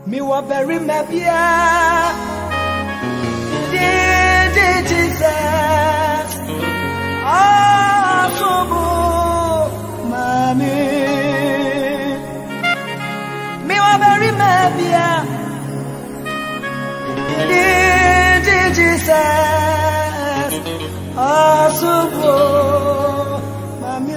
Me wa very mabia. Jesus. Ah, sobo, mami. Me wa very mabia. Jesus. Ah, sobo, mami.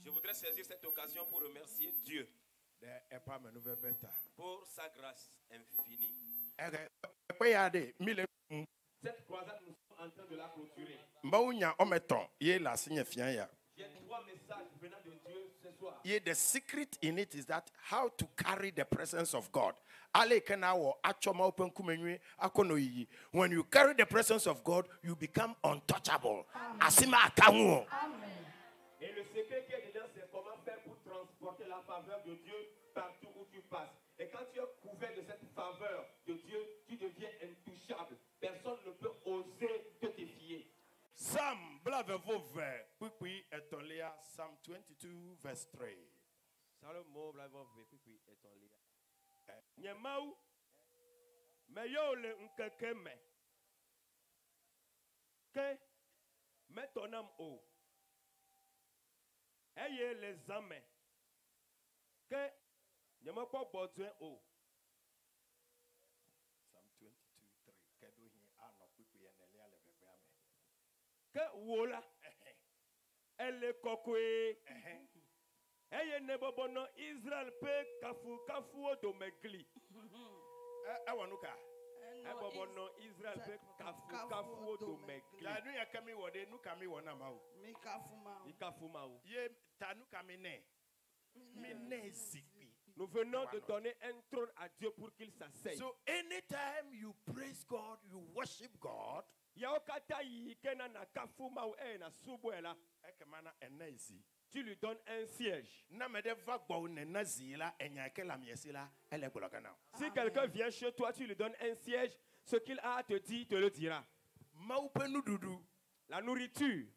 Je voudrais saisir cette occasion pour remercier Dieu pour sa grâce infinie. Cette croisade, nous sommes en train de la clôturer. J'ai 3 messages venant de Dieu ce soir. Yeah, the secret in it is that how to carry the presence of God. When you carry the presence of God, you become untouchable. Amen. Et le secret qui est dedans, c'est comment faire pour transporter la faveur de Dieu partout où tu passes. Et quand tu es couvert de cette faveur de Dieu, tu deviens intouchable. Personne ne peut oser te défier. Psalm 22 verse 3. Salomon est en lien. Nyamau meyole nkekeme ke metonam o eye les ames ke nyamako bodwen o. Psalm 22:3 kedo hin ano pipi enelia le bebe ame ke wola ele kokwe eye nebobono Israel pe kafu odomegli. Ewanuka ebobono Israel pe kafu odomegli. La nu yakami wode nu kami wona mawo. Mi kafu mawo. Ye tanu kami ne. Mi ne zipi. Nous venons de donner un trône à Dieu pour qu'il s'asseye. So anytime you praise God, you worship God, tu lui donnes un siège. Si quelqu'un vient chez toi, tu lui donnes un siège, ce qu'il a à te dire, il te le dira. La nourriture.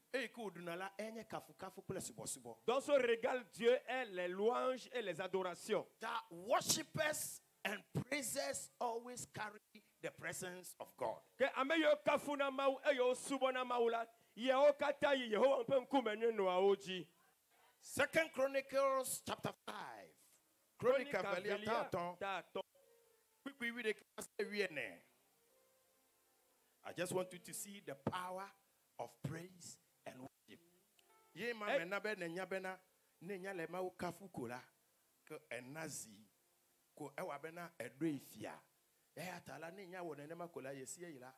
Dans ce régal, Dieu est les louanges et les adorations. That worshippers and praisers always carry the presence of God. Second Chronicles chapter 5. Chronicle I just want you to see the power of praise and worship. Ye ma mena be nenya bena nenya le ma kafu kola ko enazi ko ewa bena edo efia e atala nenya wo nenya ma kola yesi yila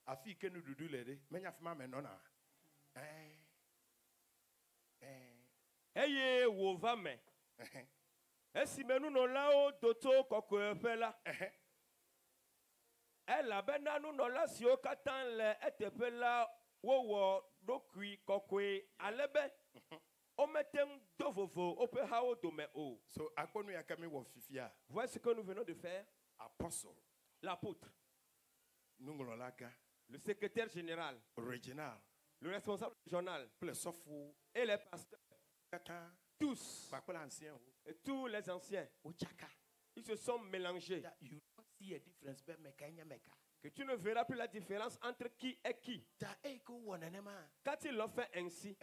afi ke nu dudu lede menya fama me no na eye wo va me esi menu no la o doto kokwe fela ela bena nu no la si o katan le etepela wo dokui kokwe alebe o metem dovovo o pe ha o dome o. So akonu yakami wo fifia. Voici ce que nous venons de faire. Apostle, l'apôtre, nungololaka, le secrétaire général, original, le responsable régional, plesofu et les pasteurs, tous, et tous les anciens, ils se sont mélangés. Que tu ne verras plus la différence entre qui est qui. Quand ils l'ont fait ainsi,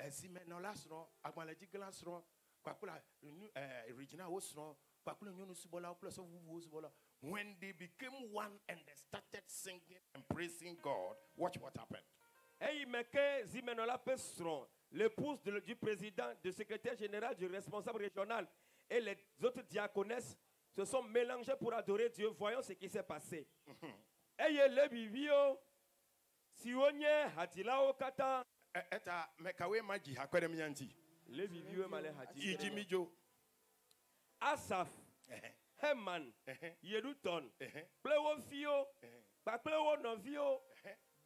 when they became one and they started singing and praising God, watch what happened. L'épouse du président, du secrétaire général, du responsable régional et les autres diaconesses se sont mélangés pour adorer Dieu. Voyons ce qui s'est passé. Eye le bibio si onye hatila okata eta mekawe maji hakwere myanti le bibio male hati ijimijo Asaph, Heman, Yeduton, Plewo Fio, Paplewo Novio,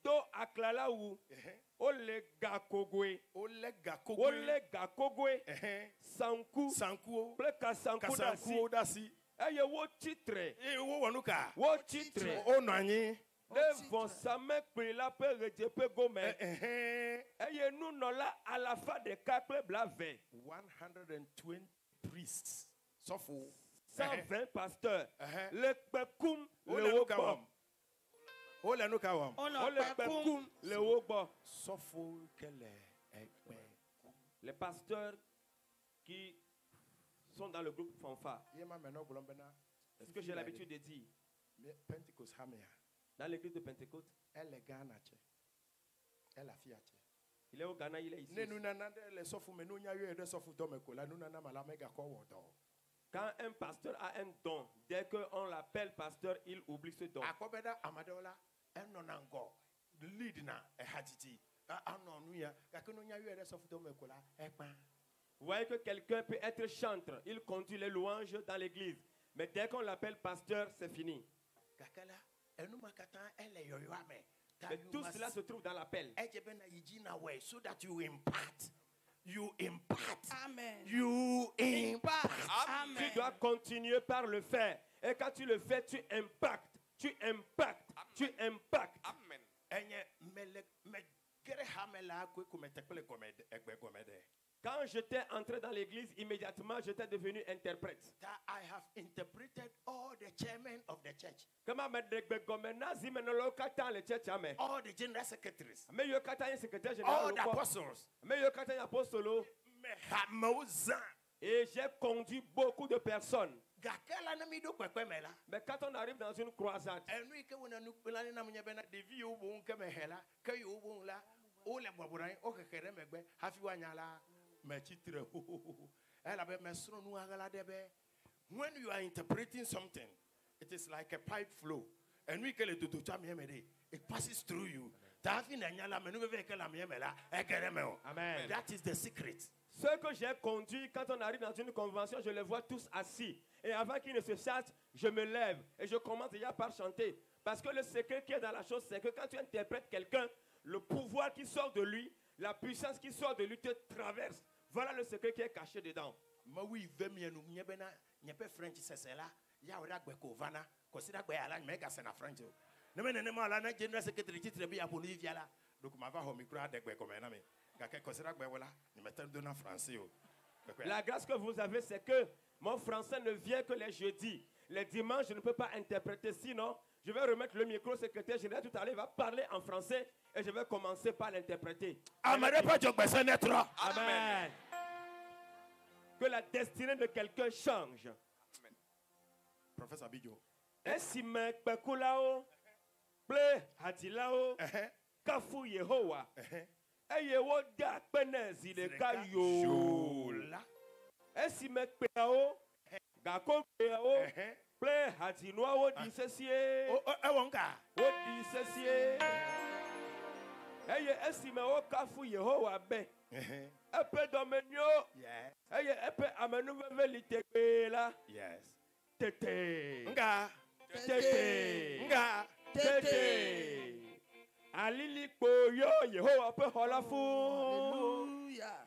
Do Aklalaou, Ole Gakogwe, Sanku, Pleka Sanku Dasi, Eye wo titre, wo titre, devant sa main pris la paix rejepe gome, Eye nous non là à la fin de quatre blave, 120 priests, 120 pasteurs, le Pekoum, le Wokbom. Les pasteurs qui sont dans le groupe Fanfare. Est-ce que j'ai l'habitude de dire dans l'église de Pentecôte? Il est au Ghana, il est ici. Quand un pasteur a un don, dès qu'on l'appelle pasteur, il oublie ce don. Vous voyez que quelqu'un peut être chanteur, il conduit les louanges dans l'église. Mais dès qu'on l'appelle pasteur, c'est fini. Mais tout cela se trouve dans l'appel. So that you impart. You impart. Amen. You impart. Amen. Tu dois continuer par le faire. Et quand tu le fais, tu impactes. Tu impactes. Amen. Tu impactes. Amen. Quand j'étais entré dans l'église, immédiatement, j'étais devenu interprète. That I have interpreted all the chairmen of the church, Comment me degbe gomena zimeno kata le church ame. all the general secretaries, Me yo kata yin secrétaire all général. the apostles. Me yo kata yin apostolo. Et j'ai conduit beaucoup de personnes. Mais quand on arrive dans une croisade, when you are interpreting something, it is like a pipe flow. And we call it it passes through you. Amen. That is the secret. Ceux que j'ai conduits, quand on arrive dans une convention, je les vois tous assis. Et avant qu'ils ne se chassent, je me lève et je commence déjà par chanter. Parce que le secret qui est dans la chose, c'est que quand tu interprètes quelqu'un, le pouvoir qui sort de lui, la puissance qui sort de lui te traverse. Voilà le secret qui est caché dedans. La grâce que vous avez, c'est que mon français ne vient que les jeudis. Les dimanches, je ne peux pas interpréter. Sinon, je vais remettre le micro au secrétaire général tout à l'heure. Il va parler en français et je vais commencer par l'interpréter. Amen. Amen. Que la destinée de quelqu'un change. Amen. Professor Bijo. Esi me kpekulao, ple hatilao, kafu Yehowa. Eye wo da penezi de kayo. Esi me kpeao, gako kpeao, ple hatinwa wo di sesie. Wo di sesie. Eye esi me wo kafu Yehowa be. Epe domenyo. Eye epe amenu veve litekpe la. Yes. Tete. Nga. Tete. Nga. Tete. Alili yo Yehowa pe hola fu. Hallelujah.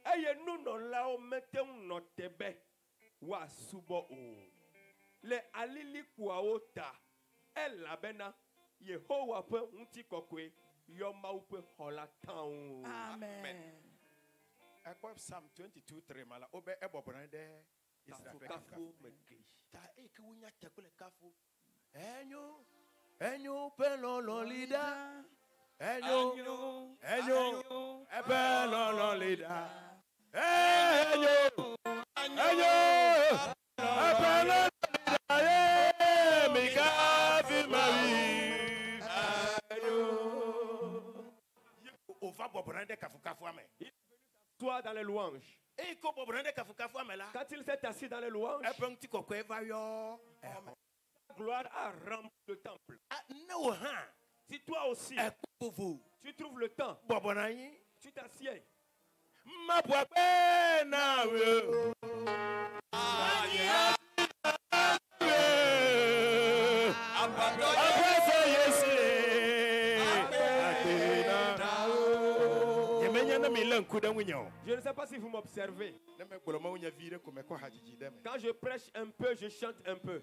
Eye nuno la o mete no tebe wa subo o. Le alili o ta. Ela bena Yehowa pe unti kokwe yo ma pe hola town. Amen. Psalm 22:3 mala obe ebobrande Kafu mekli. ta ekwunya tekule kafu enyo pelolo lida enyo pelolo lida enyo pelolo lida mi kafi mari enyo ova bobrande kafu ame. Toi dans les louanges. Quand il s'est assis dans les louanges, gloire a rempli le temple. Si toi aussi, tu trouves le temps, tu t'assieds. Je ne sais pas si vous m'observez. Quand je prêche un peu, je chante un peu.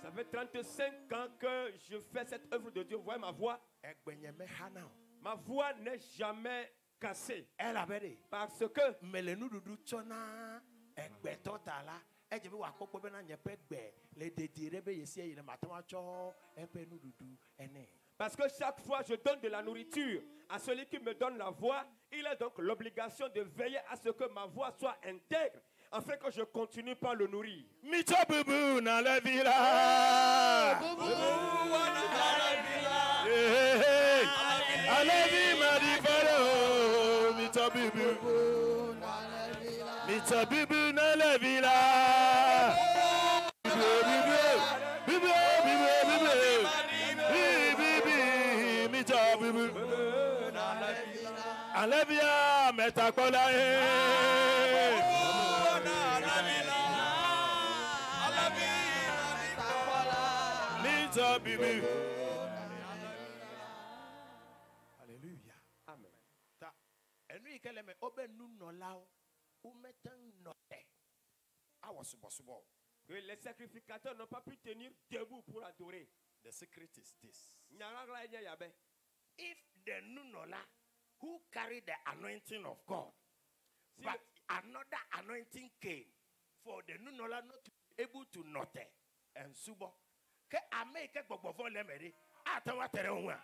Ça fait 35 ans que je fais cette œuvre de Dieu. Vous voyez ma voix? Ma voix n'est jamais cassée. Parce que parce que chaque fois je donne de la nourriture à celui qui me donne la voix, il a donc l'obligation de veiller à ce que ma voix soit intègre, afin que je continue par le nourrir. Alevia metakola Alléluia. Amen. Ta enu keleme obe nu nolao umetan note. Awasubosubo. Que les sacrificateurs n'ont pas pu tenir debout pour adorer. The secret is this. If the nunola who carried the anointing of God, but another anointing came for the nunola not to be able to note and subo. Ke ameke gbogbo fo lemere atawa tere ohun a.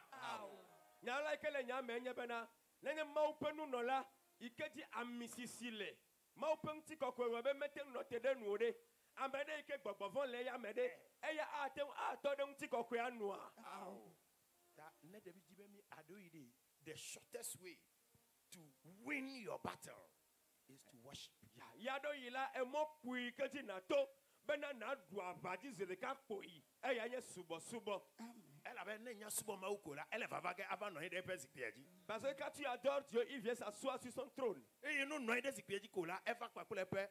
Nyala kele nyame nyebena nene maupenu nola ikeji amisisile. Maupenti kokwe be meten note de nuode. Amede ike gbogbo fo le ya mede eya atem ato de nti kokwe anua. The shortest way to win your battle is to worship. Yado yila emo pui keti na to bena na du abadi zeleka poi eya nye subo subo. Parce que quand tu adores Dieu, il vient s'asseoir sur son trône. Et il nous noie des pieds pour la Eva quoi pour les pères.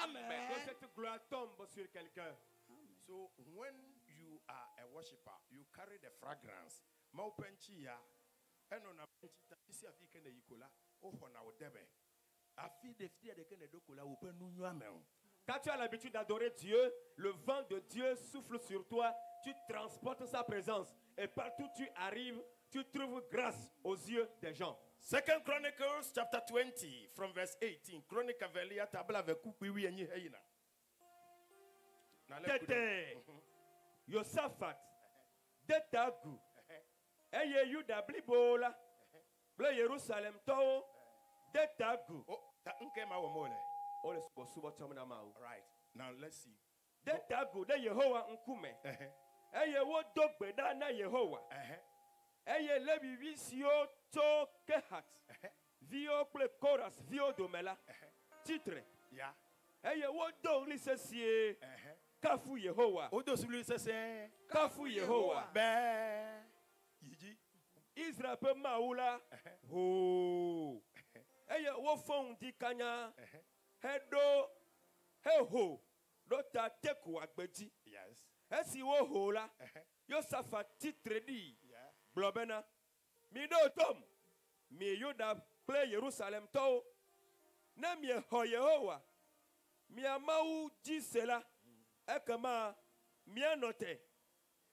Amen. Que cette gloire tombe sur quelqu'un. So when you are a worshipper, you carry the fragrance. Quand tu as l'habitude d'adorer Dieu, le vent de Dieu souffle sur toi, tu transportes sa présence et partout où tu arrives, tu trouves grâce aux yeux des gens. 2 Chronicles chapter 20 from verse 18. Chronicle velia tabla veku piwi enyi heina. Tete Yosafat Detagu Eye Yuda blibola Ble Jerusalem to Detagu. Oh, ta nkema wo mole. Ole subo chamna mau. Right. Now let's see. Detagu de Yehowa nkume. Eye wo dogbeda na Yehowa. Eye lebi visio to Kehat. Vio ple Koras vio domela. Titre. Yeah. Eye wo do lisesie. Kafu Yehowa. Odo subli sese. Kafu Yehowa. Be. Yiji. Israel pe maula. Ho. Eye wo fon di kanya. Hedo. Heho. Do ta teku agbeji. Yes. Esi wo hola. Yo safa titre di. Yeah. Blobena. Mi do tom. Mi yuda ple Jerusalem to. Na mi ho Yehowa. Mi amau jisela. Ekama mi anote.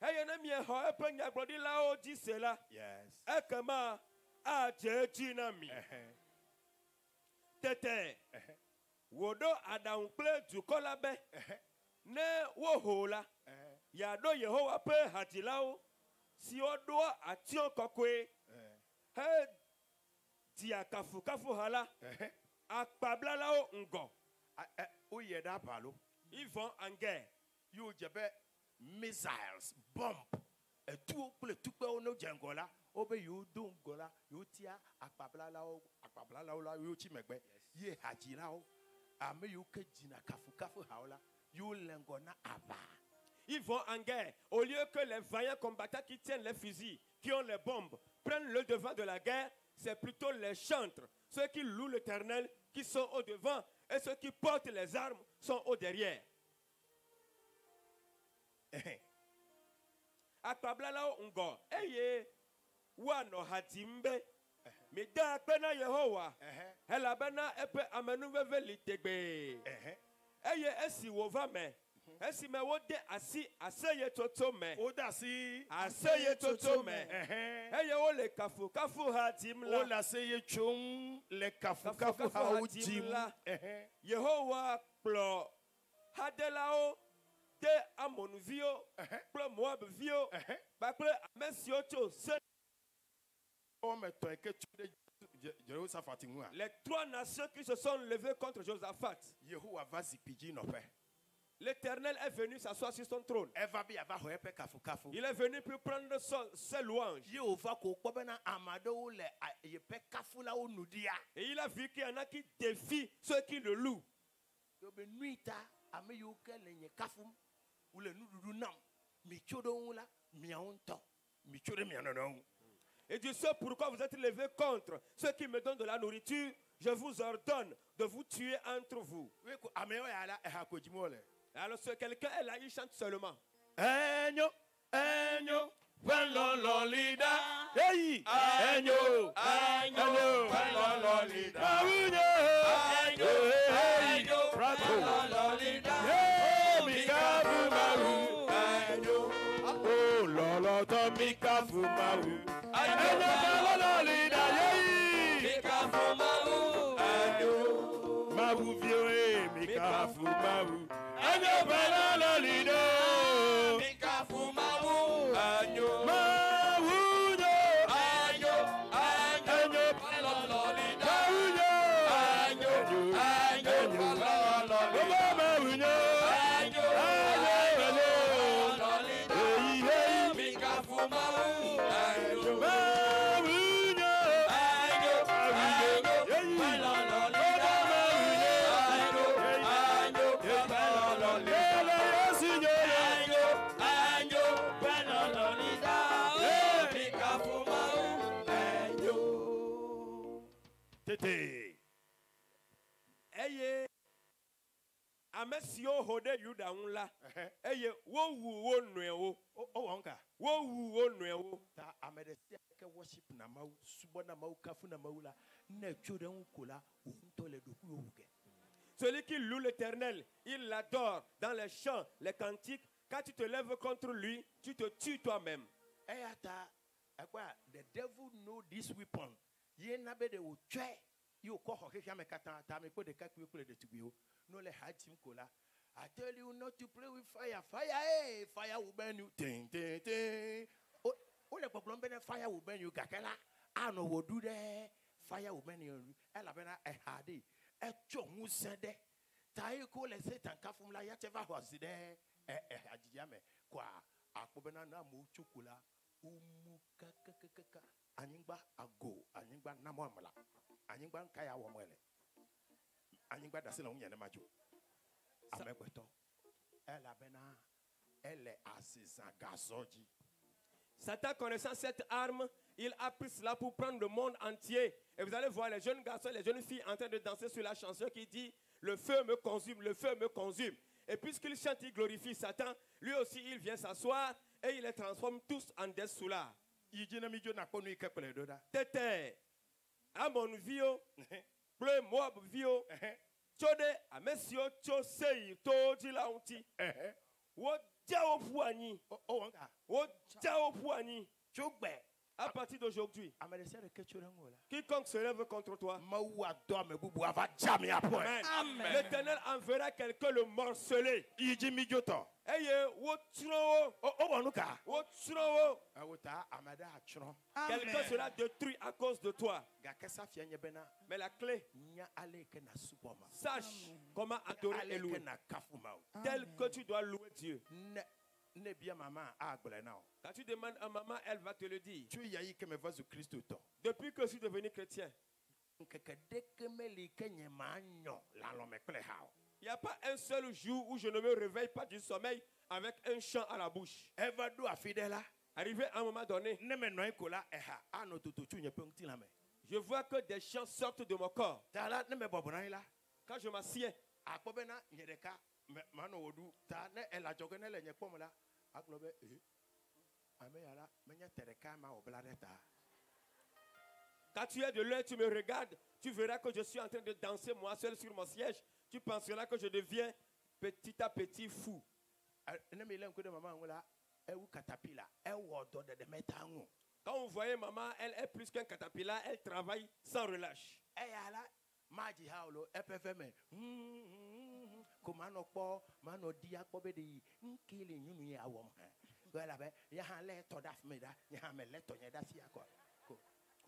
Eye na mi ho epenya glodi lao jisela. Yes. Ekama a jeji na mi. Tete. Wodo adaunple du kolabe. Ne wo hola. Yado Yehowa pe hatilao. Si odo ation kokwe. He dia kafu hala. Akpabla lao ngo. O yeda palo. Ils vont en guerre. You jebe missiles, bomb. Et tout pour le tout no jangola. Obe you do gola. You tia akpabla lao la you chi megbe. Ye haji lao. Ame you ke jina kafu haola. You lengona aba. Ils vont en guerre. Au lieu que les vaillants combattants qui tiennent les fusils, qui ont les bombes, prennent le devant de la guerre, c'est plutôt les chantres, ceux qui louent l'Éternel, qui sont au devant, et ceux qui portent les armes sont au derrière. Akpablala ngo, eye, wano hatimbe, mida pena Yehowa, elabena epe amenuveve litegbe. Eye esi wovame. Esi me wode asi aseye toto me. Oda si aseye toto me. Eye wo le kafu hatimla. Ola seye chum le kafu hatimla. Yehowa plo hadelao te Amon vio plo Moab vio ba plo amesio cho se. Les trois nations qui se sont levées contre Josaphat. L'Éternel est venu s'asseoir sur son trône. Il est venu pour prendre ses louanges. Et il a vu qu'il y en a qui défient ceux qui le louent. Et Dieu sait pourquoi vous êtes levés contre ceux qui me donnent de la nourriture. Je vous ordonne de vous tuer entre vous. Alors si quelqu'un est là, il chante seulement. Enyo, enyo, lolida. Hey, enyo, enyo, lolida. Enyo, enyo, lolida. Hey, mikafu maru. Enyo, oh loloto mikafu maru. Enyo, lolida. Hey, mikafu maru. Enyo, maru vio, mikafu maru. Anyo banana lido. Mika fumawu. Anyo. Mawuno. Anyo. Anyo. Banana lido. Mawuno. Anyo. Anyo. Banana lido. Mawuno. Anyo. Anyo. Banana lido. Hey. Mika fumawu. Anyo. Mawuno. Anyo. Anyo. Banana lido. Eye amesio hode yuda unla. Eye wo wu wo nwewo. O wonka. Wo wu wo nwewo. Ta amedesi ke worship na mau subo na mau kafu na mau la na tchode unkola unto le doku wuke. Celui qui loue l'Éternel, il l'adore dans les chants, les cantiques. Quand tu te lèves contre lui, tu te tues toi-même. Eyata akwa the devil know this weapon. Ye na be de wo twa. You call her me kata ta me ko de kakwe ko de tubio. No le hajim kola. I tell you not to play with fire. Fire, hey, fire will burn you. Ting, ting, ting. Oh, le problem be fire will burn you. Gakela. I know what do there. Fire will burn you. Ela bena e hadi. E chongu sende. Tai ko le setan kafum la ya teva was there. Ajiyame kwa akobena na mu chukula. Umu kakakaka. Anyingba ago. Anyingba na mwamala. Anyingba nkaya wa mwele. Anyingba dasila unyane majo. Amekweto. Elle bena. Elle est assise gazoji. Satan connaissant cette arme, il a pris cela pour prendre le monde entier. Et vous allez voir les jeunes garçons et les jeunes filles en train de danser sur la chanson qui dit « Le feu me consume, le feu me consume ». Et puisqu'il chante, il glorifie Satan. Lui aussi, il vient s'asseoir et il les transforme tous en des soulards. Tete, Amon Vio, Ple Moab Vio, Chode, Amesio, Chosei, Toji Launti. Wo Jao Pouani. Wo Jao Pouani. À partir d'aujourd'hui, quiconque se lève contre toi, l'Éternel enverra quelqu'un le morceler. Quelqu'un sera détruit à cause de toi. Mais la clé, sache comment adorer et louer. Tel que tu dois louer Dieu. Quand tu demandes à maman, elle va te le dire. Depuis que je suis devenu chrétien, il n'y a pas un seul jour où je ne me réveille pas du sommeil avec un chant à la bouche. Arrivé à un moment donné, je vois que des chants sortent de mon corps. Quand je m'assieds, quand tu es de l'œil, tu me regardes, tu verras que je suis en train de danser moi seul sur mon siège. Tu penseras que je deviens petit à petit fou. Quand vous voyez maman, elle est plus qu'un caterpillar, elle travaille sans relâche.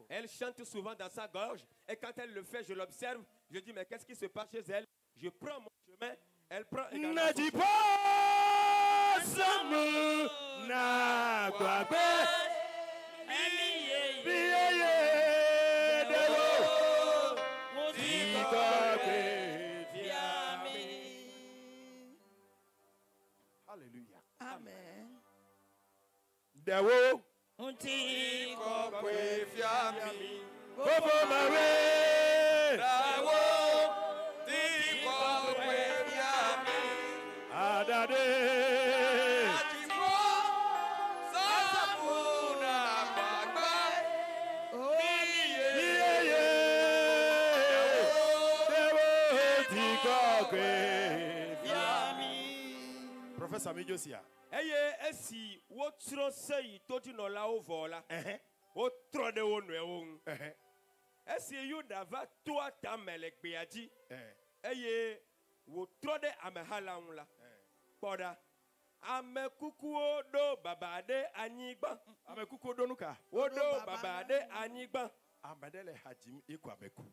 Elle chante souvent dans sa gorge et quand elle le fait, je l'observe. Je dis mais qu'est-ce qui se passe chez elle? Je prends mon chemin, elle prend également son chemin. Alléluia. Amen. Dewo. Unti Kokwe fiami. Bobo Mawe. Dawo. Di kokwe fiami. Adade. Atimo. Sabuna bagba. Yeye. Dewo di kokwe fiami. Professor Mijosia. Eye esi wo tro sei toti no la ovola. Wo tro de wo no ewon. Esi Yuda va toi ta melekbe aji. Eye wo tro de amehala unla. Poda amekukuo do babade anyigba. Amekuku donuka. Wodo babade anyigba. Amadele hajim iku ameku.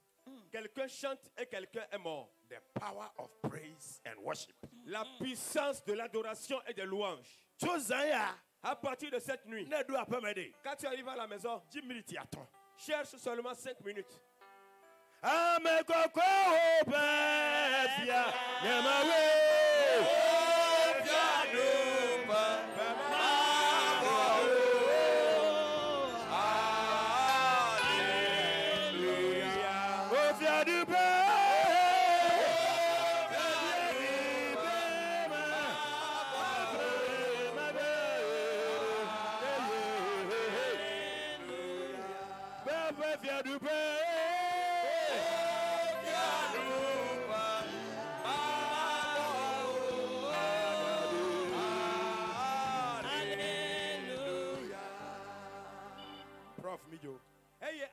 Quelqu'un chante et quelqu'un est mort. The power of praise and worship. La puissance de l'adoration et de louange. Chozaya. À partir de cette nuit, Nedu apemede. quand tu arrives à la maison, 10 minutes attends. cherche seulement 5 minutes. Amekoko opefia. Yemawe.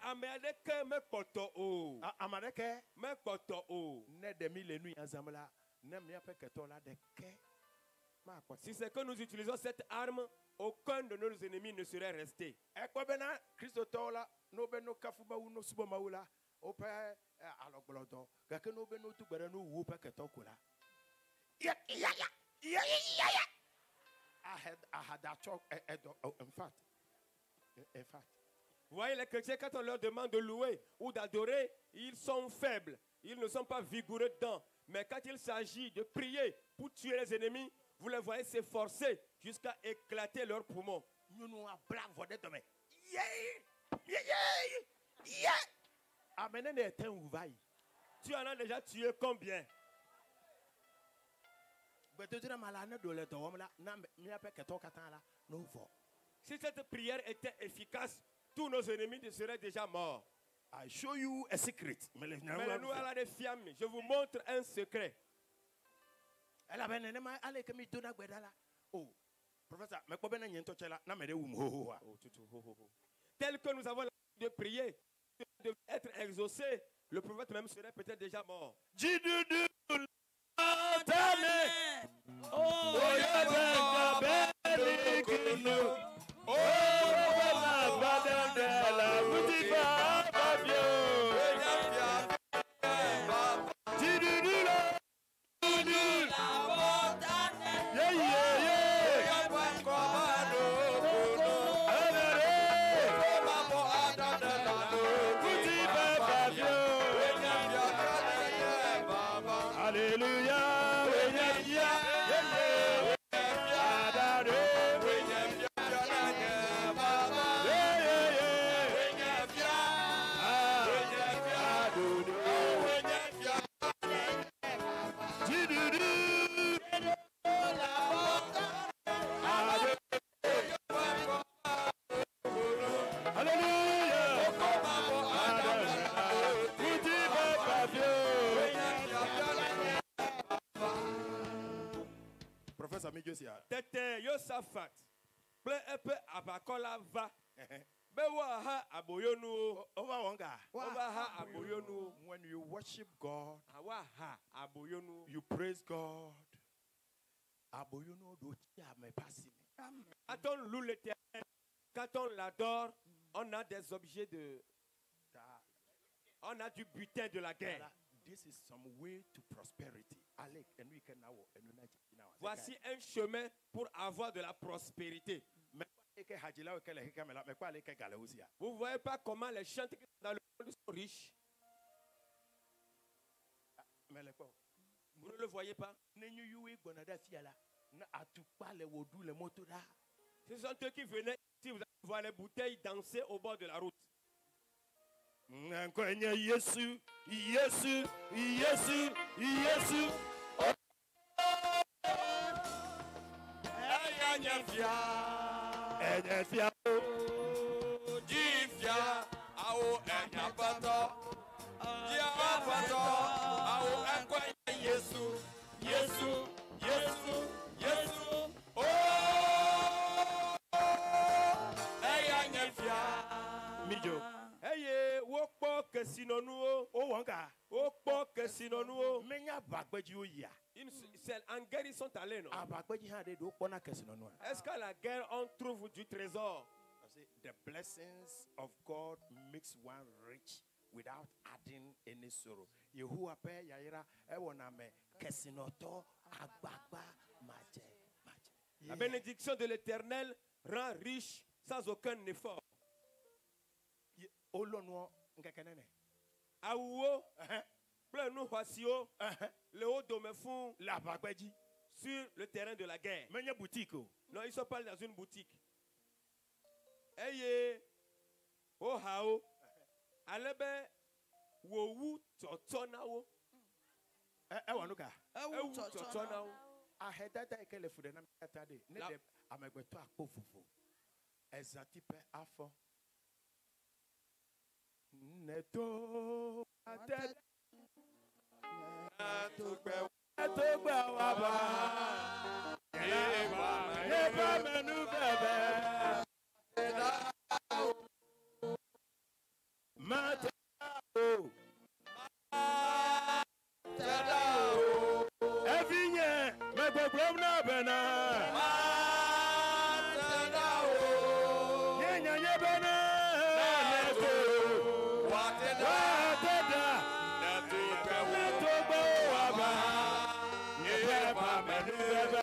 Amadeke me koto o. Amadeke me koto o. Ne demi le nuit ensemble ne me fait que tola de ke. Si c'est que nous utilisons cette arme, aucun de nos ennemis ne serait resté. Ekobena Christo tola no beno kafuba uno subo maula ope aloglodo gake no beno tu gbere no wo pe keto kola. Ya. I had that talk in fact. Vous voyez, les chrétiens, quand on leur demande de louer ou d'adorer, ils sont faibles. Ils ne sont pas vigoureux dedans. Mais quand il s'agit de prier pour tuer les ennemis, vous les voyez s'efforcer jusqu'à éclater leurs poumons. Tu en as déjà tué combien? Si cette prière était efficace, tous nos ennemis seraient déjà morts. I show you a secret. Mais nous allons les fiamme. Je vous montre un secret. Oh, professeur, Tel que nous avons l'habitude de prier, de être exaucé, le prophète même serait peut-être déjà mort. Tete Yosafat, plein un peu abakola va. Bewa ha aboyonu. When you worship God, Awa ha aboyonu. you praise God. Aboyono do me passi. Quand on loue l'Éternel, quand on l'adore, on a des objets de. On a du butin de la guerre. This is some way to prosperity. Voici un chemin pour avoir de la prospérité. Vous ne voyez pas comment les chantres dans le monde sont riches? Vous ne le voyez pas? Ce sont eux qui venaient ici, vous allez voir les bouteilles danser au bord de la route. Yesu, Yesu, Yesu, Yesu. En guerre, ils sont allés, non? Est-ce qu'à la guerre, on trouve du trésor? The blessings of God makes one rich without adding any sorrow. Yehovah pe yaira ewoname kesinoto agbagba maje. La bénédiction de l'Éternel rend riche sans aucun effort. Olono ngekenene. Awo, plein nous voicio, le haut de mes fonds, La bagbaji sur le terrain de la guerre. menye boutique. Non, ils ne sont pas dans une boutique. Eye, oh hao, alebe, wowu totonawo, Ewanuka. ewu totonawo. Ahedada ekele fude na metade. Ne de amegbeto akpofufu. Ezatipe afo. Neto ate. Atogbe waba. Yeba menu bebe. Mata. Evinye megbogbo na bena. Nyenya nye bena. Wateda. Netogbe waba. Yeba menu bebe.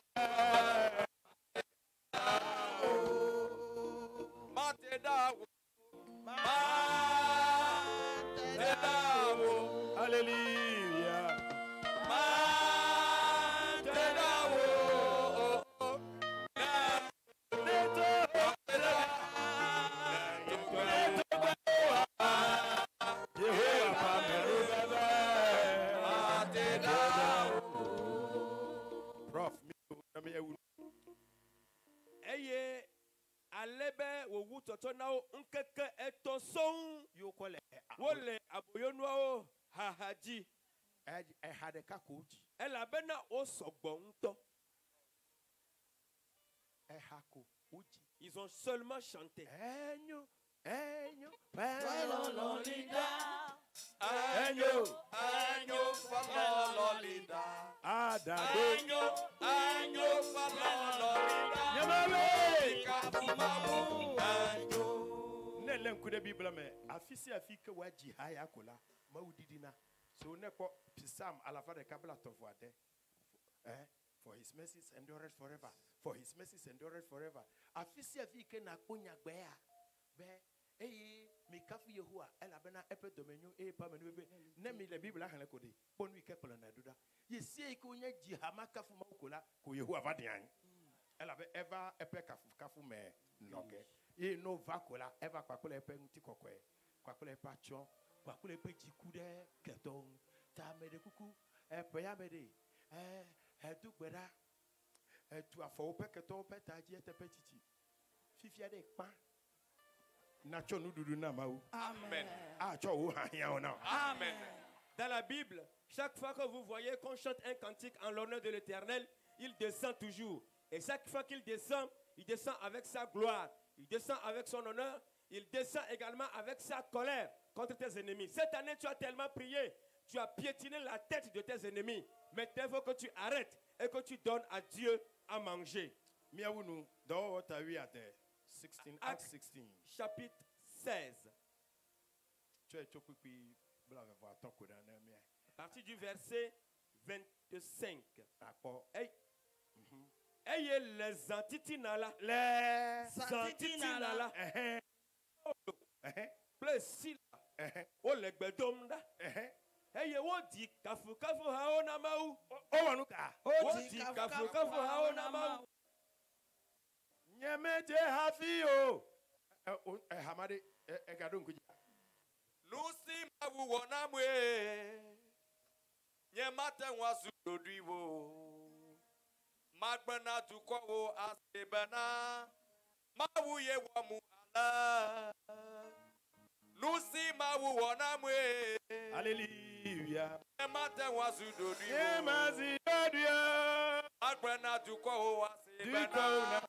tɔtɔ nkeke etɔn sɔŋ. You call it Wole aboyonuawo hahaji. I had a coach. Elabena o sɔgbɔ ŋutɔ. Ils ont seulement chanté. For his mercies endureth forever. For his mercies endureth forever. Afisi afike na konya gbea. Be mi kafu Yehova elabena epe domenyo pa menu be na mi le Bible ahale kodi. Ponu ike polo na duda. Yesie ko nya jihama kafu makola ko Yehova vadian. Elabe ever epe kafu me noge. Ye no vakola ever kwakola epe nti kokwe. Kwakola epe acho, kwakola epe jikude ketong. Ta mede kuku epe ya mede. Tu gbera tu afɔ woƒe ketɔwo ƒe tadzi eteƒe titi fifia ɖe kpa natsɔ nuɖuɖu na mawu. Amen. Atsɔ wo hahiãwo na. Amen. Dans la Bible, chaque fois que vous voyez qu'on chante un cantique en l'honneur de l'Éternel, il descend toujours. Et chaque fois qu'il descend, il descend avec sa gloire, il descend avec son honneur, il descend également avec sa colère contre tes ennemis. Cette année, tu as tellement prié, tu as piétiné la tête de tes ennemis. Maintenant, il faut que tu arrêtes et que tu donnes à Dieu à manger. Miaounu, dans what are we at 16, Acts 16. Chapitre 16. À partir du verset 25. Ayez les antitinala. Les antitinala. Plesila. O legbedomda. Eye wo di kafu hao na mau. O wanuka. O di kafu hao na mau. Nyemeje hafi o. Hamade egado nkuja. Lucy mawu wona mwe. Nyemate wasu dodriwo. Magbana tukwa wo asebana. Mawu ye wamu ala. Lucy mawu wona mwe. Hallelujah. Nyemate wasu dodriwo. Nyemazi dodio. Magbana tukwa wo asebana.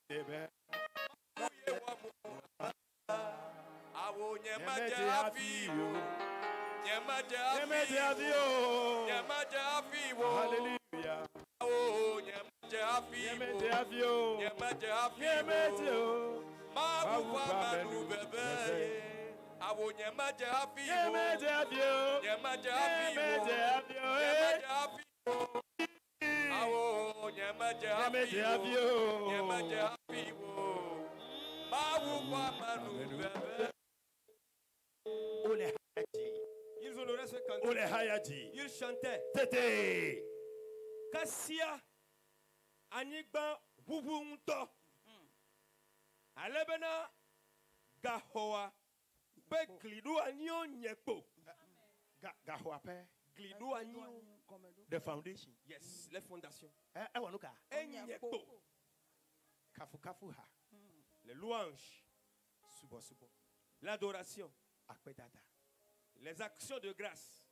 Mawu ye wamu ala. Awo nyemaje afiwo. Nyemaje afiwo. Nyemaje afiwo. Hallelujah. Awo nyemaje afiwo. Nyemaje afiwo. Nyemaje afiwo. Mawu kwa manu bebe. Awo nyemaje afiwo. Nyemaje afiwo. Nyemaje afiwo. Nyemaje afiwo. Awo nyemaje afiwo. Nyemaje afiwo. Mawu kwa manu bebe. Ils honoraient ce cantique. Ils chantaient. Tete. Kassia Anigba Bubunto. Alebena Gahoa. Beglidu Anyo Nyekpo. Gahoa pe. Glidu Anyo. The foundation. Yes, les fondations. Wanuka. Nyekpo. Kafu kafu ha. Les louanges. Subo subo. L'adoration. Akpedada. Les actions de grâce.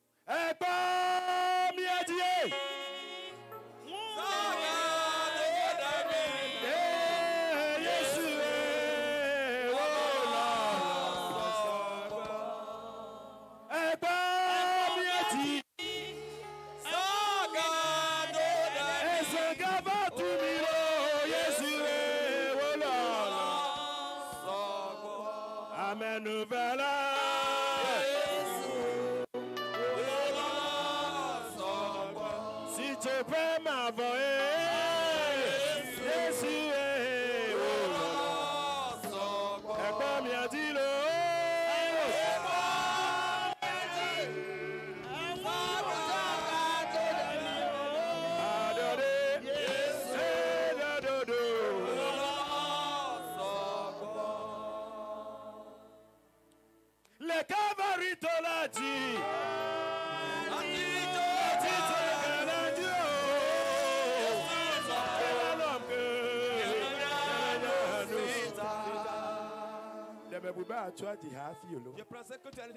Je pensais que tu allais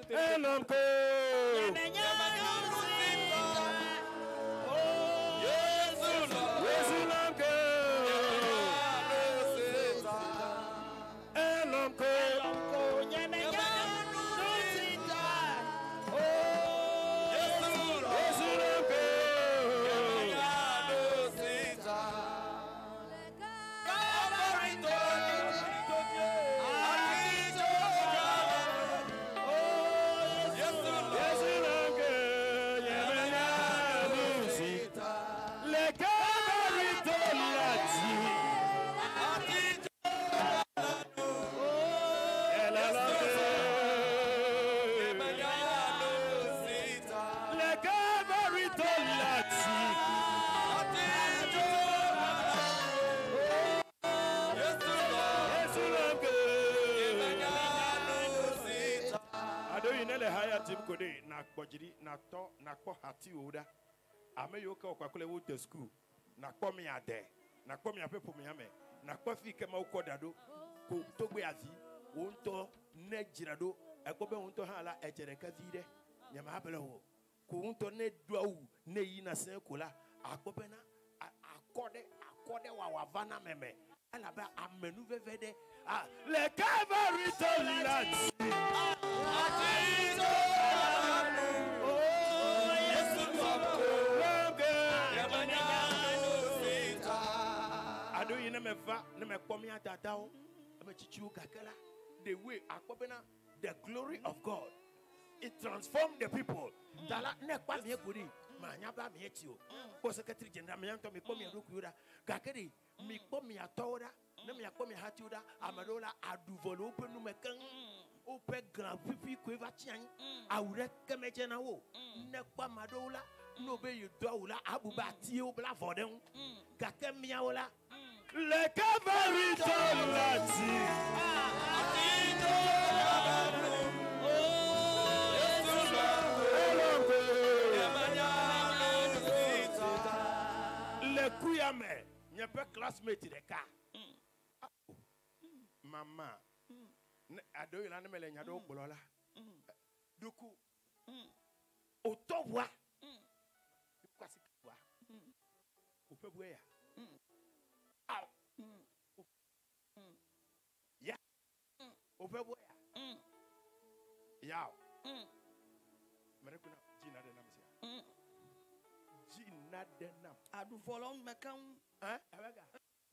te school na kpɔ mi adɛ na kpɔ mi aƒe ƒome ame na kpɔ fi ke ma wokɔ da ɖo ko togbe avi wo ŋutɔ ne dzra ɖo ekpɔ be wo ŋutɔ hã la edze ɖeka vi ɖe nyama ha bele o ko wo ŋutɔ ne do awu ne yina se ko la akpɔ be na akɔ ɖe wawa va na meme elabe amenu veve ɖe le Calvary to lati the way the glory of God, it transformed the people. Dala ne kwa mi eguri ma nya ba mi etio. Ko secretary general mi anto mi kpo mi adukura. Kakeri mi kpo mi atoda, ne mi akpo mi hatiuda, amadola aduvolo openu mekan. Ope grand pipi ko eva tian. Awure kemeje na wo. Ne kwa madola no be you do la abuba ti o bla vodem. Kake mi awola. Le Calvary Tolati. Le Kuyame, n'y a pas classmate de cas. Maman, ado il a ne me nyado bolola. Du coup, au towa. Quoi c'est quoi? Au peu boire. Yeah. Over where? Yow. Merekuna Gina de Namsia. Gina de Nam. A du volon me kan. Hein?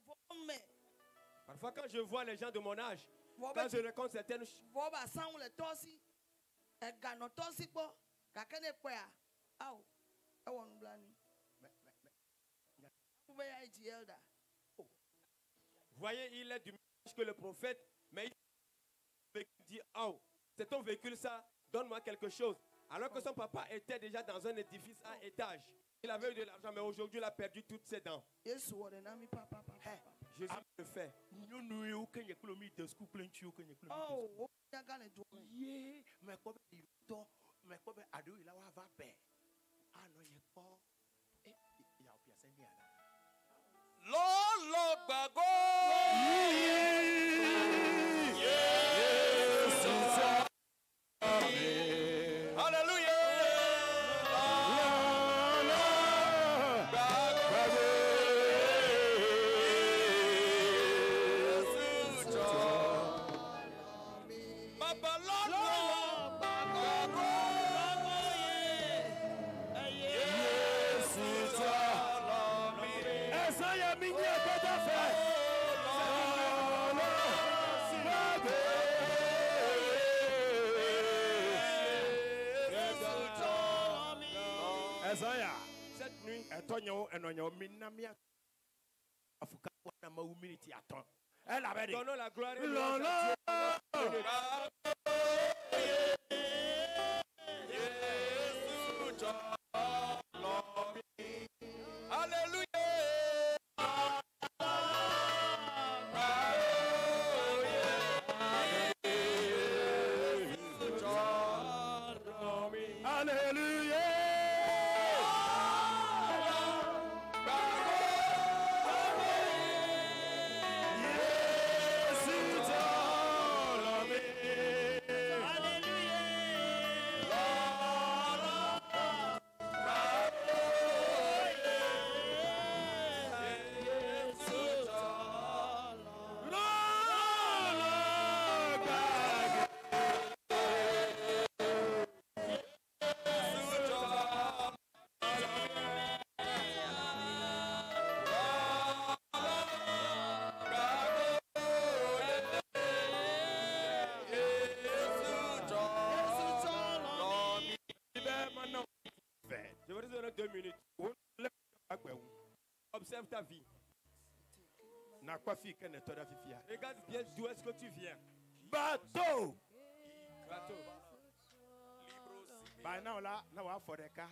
Volon me. Parfois quand je vois les gens de mon âge, quand je rencontre certaines Voba sang le tosi. E gano tosi po. Kakene kwa. Aw. E won blani. Vous voyez Elda. Voyez, il est du même âge que le prophète, mais il dit, oh, c'est ton véhicule ça, donne-moi quelque chose. Alors que son papa était déjà dans un édifice à étage. Il avait eu de l'argent, mais aujourd'hui il a perdu toutes ses dents. Jésus le fait. Oh, Lolo Bago. Hallelujah. Cette nuit, donnons la gloire et ta vie. Regarde bien d'où est-ce que tu viens. Bateau. Bateau. By now, là, now for the car.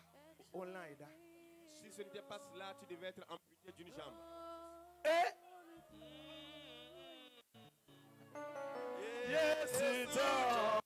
Online. Si ce n'était pas cela, tu devais être amputé d'une jambe. Yes, it's all.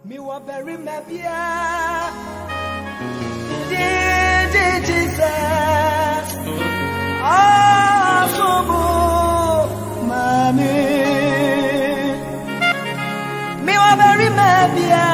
Me wa very mabia, Jesus. Ah, sobo, mami. Me wa very mabia.